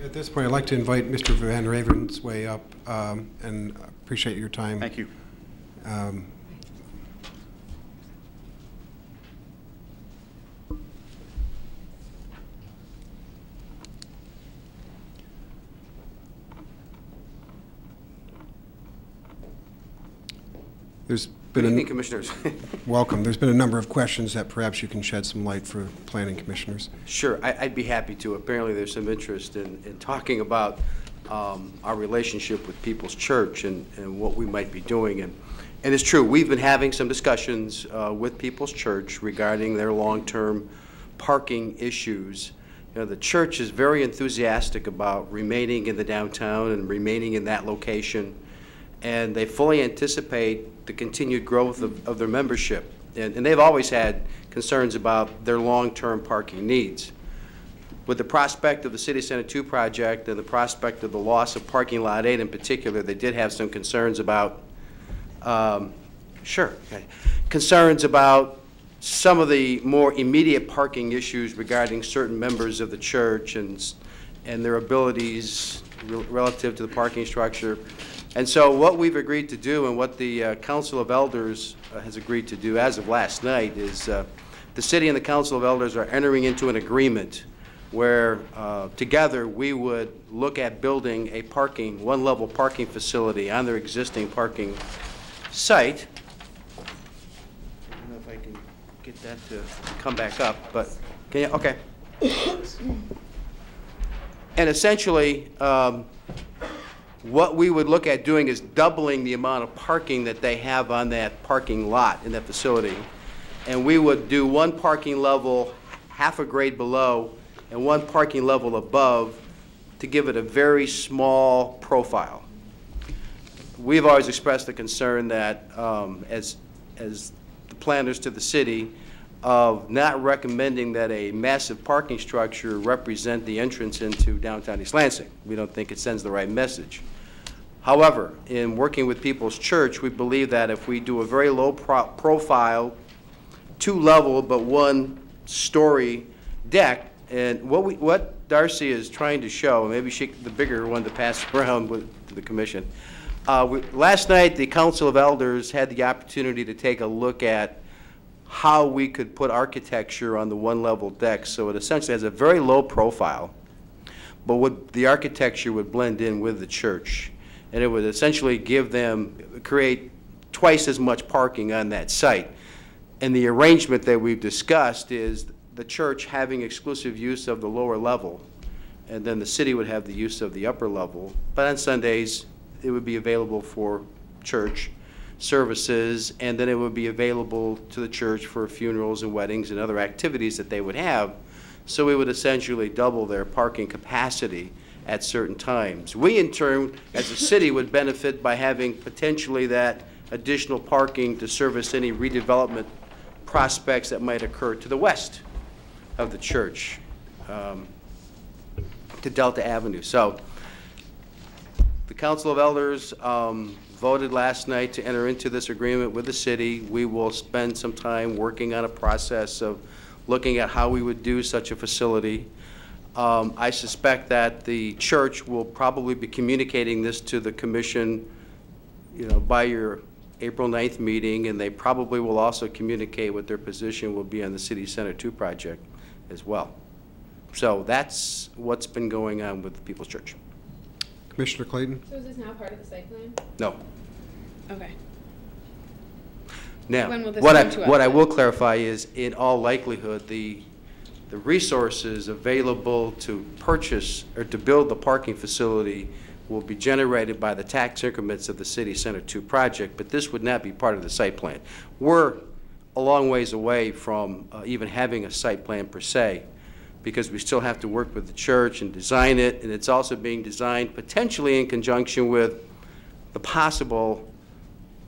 At this point, I'd like to invite Mr. Van Ravensway up and appreciate your time. Thank you. There's Good been evening, Commissioners. welcome. There's been a number of questions that perhaps you can shed some light for planning commissioners. Sure, I'd be happy to. Apparently, there's some interest in talking about our relationship with People's Church and what we might be doing. And it's true, we've been having some discussions with People's Church regarding their long-term parking issues. You know, the church is very enthusiastic about remaining in the downtown and remaining in that location, and they fully anticipate the continued growth of their membership. And they've always had concerns about their long-term parking needs. With the prospect of the City Center 2 project and the prospect of the loss of parking lot 8 in particular, they did have some concerns about, concerns about some of the more immediate parking issues regarding certain members of the church and their abilities relative to the parking structure. And so what we've agreed to do and what the Council of Elders has agreed to do as of last night is the City and the Council of Elders are entering into an agreement where together we would look at building a one-level parking facility on their existing parking site. I don't know if I can get that to come back up, but can you? Okay. And essentially, what we would look at doing is doubling the amount of parking that they have on that parking lot in that facility. And we would do one parking level half a grade below and one parking level above to give it a very small profile. We've always expressed the concern that as the planners to the city of not recommending that a massive parking structure represent the entrance into downtown East Lansing. We don't think it sends the right message. However, in working with People's Church, we believe that if we do a very low profile, two-level but one-story deck, and what Darcy is trying to show, maybe the bigger one to pass around to the commission. Last night, the Council of Elders had the opportunity to take a look at how we could put architecture on the one-level deck, so it essentially has a very low profile, but the architecture would blend in with the church, and it would essentially create twice as much parking on that site. And the arrangement that we've discussed is the church having exclusive use of the lower level, and then the city would have the use of the upper level. But on Sundays, it would be available for church services, and then it would be available to the church for funerals and weddings and other activities that they would have. So we would essentially double their parking capacity at certain times. We, in turn, as a city, would benefit by having potentially that additional parking to service any redevelopment prospects that might occur to the west of the church, to Delta Avenue. So the Council of Elders voted last night to enter into this agreement with the city. We will spend some time working on a process of looking at how we would do such a facility. I suspect that the church will probably be communicating this to the commission, by your April 9th meeting, and they probably will also communicate what their position will be on the City Center 2 project as well. So that's what's been going on with the People's Church. Commissioner Clayton? So is this now part of the site plan? No. Okay. Now, When will this what come to us I then? will clarify is, in all likelihood, the resources available to purchase or to build the parking facility will be generated by the tax increments of the City Center 2 project, but this would not be part of the site plan. We're a long ways away from even having a site plan per se, because we still have to work with the church and design it, and it's also being designed potentially in conjunction with the possible,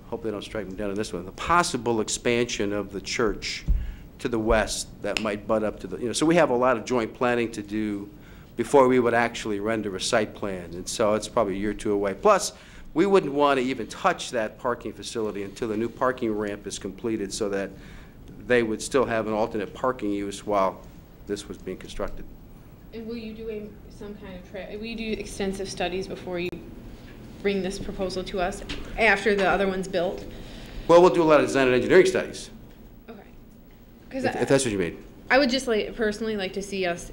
hope they don't strike me down on this one, the possible expansion of the church to the west that might butt up to the, so we have a lot of joint planning to do before we would actually render a site plan, and so it's probably a year or two away. Plus, we wouldn't want to even touch that parking facility until the new parking ramp is completed, so that they would still have an alternate parking use while this was being constructed. And will you do a some kind of will you do extensive studies before you bring this proposal to us after the other one's built? Well, we'll do a lot of design and engineering studies, Okay. Because if that's what you mean. I would just personally like to see us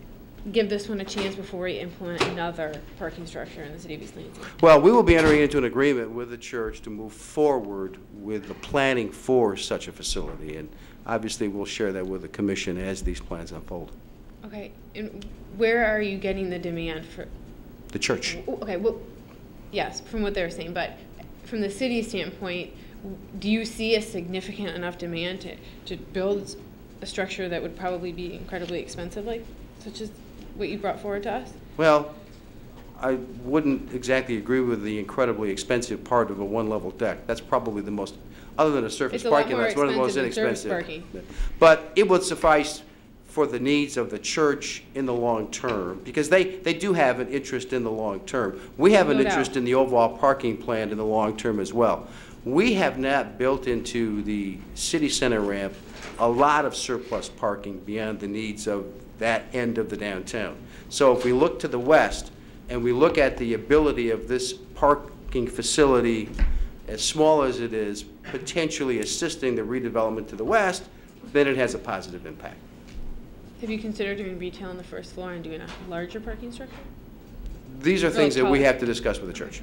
give this one a chance before we implement another parking structure in the city of East Lansing. Well, we will be entering into an agreement with the church to move forward with the planning for such a facility, and obviously we'll share that with the commission as these plans unfold. Okay, and where are you getting the demand for? The church. Okay, well, yes, from what they're saying, but from the city's standpoint, do you see a significant enough demand to build a structure that would probably be incredibly expensive, such as what you brought forward to us? Well, I wouldn't exactly agree with the incredibly expensive part of a one-level deck. That's probably the most, other than a surface parking lot, it's one of the most inexpensive. But it would suffice for the needs of the church in the long term, because they do have an interest in the long term. We have an interest in the overall parking plan in the long term as well. We have not built into the city center ramp a lot of surplus parking beyond the needs of that end of the downtown. So if we look to the west and we look at the ability of this parking facility, as small as it is, potentially assisting the redevelopment to the west, then it has a positive impact. Have you considered doing retail on the first floor and doing a larger parking structure? These are things that we have to discuss with the church.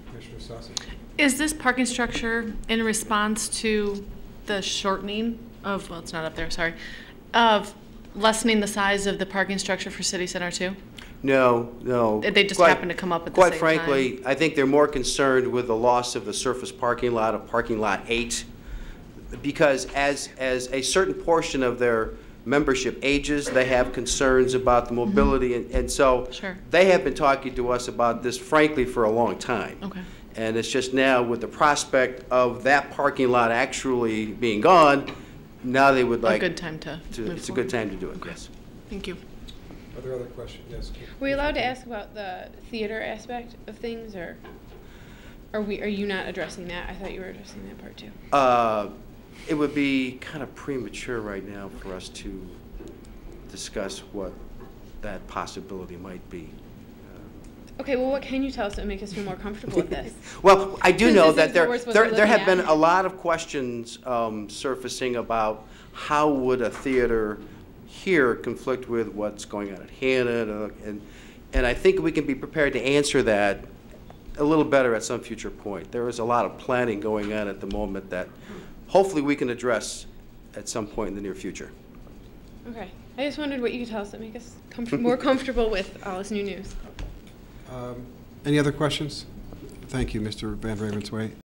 Commissioner Sassi. Is this parking structure in response to the shortening of, well, it's not up there, sorry, of lessening the size of the parking structure for City Center 2? No, no. They just happen to come up at the same time? Quite frankly, I think they're more concerned with the loss of the surface parking lot of parking lot 8, because as a certain portion of their membership ages, they have concerns about the mobility, and so Sure. they have been talking to us about this, frankly, for a long time. Okay. And it's just now with the prospect of that parking lot actually being gone, now they would like A good time to move it's a forward. good time to do it, yes. Thank you. Are there other questions? Yes. Were we allowed to ask about the theater aspect of things, or are you not addressing that? I thought you were addressing that part too. It would be kind of premature right now for us to discuss what that possibility might be. Okay, well, what can you tell us that would make us feel more comfortable with this? Well, I do Since know this that is what we're supposed to be there have looking been at. a lot of questions surfacing about how would a theater here conflict with what's going on at Hannah, and I think we can be prepared to answer that a little better at some future point. There is a lot of planning going on at the moment that hopefully we can address at some point in the near future. Okay, I just wondered what you could tell us that make us more comfortable with all this new news. Any other questions? Thank you, Mr. Van Ravensway.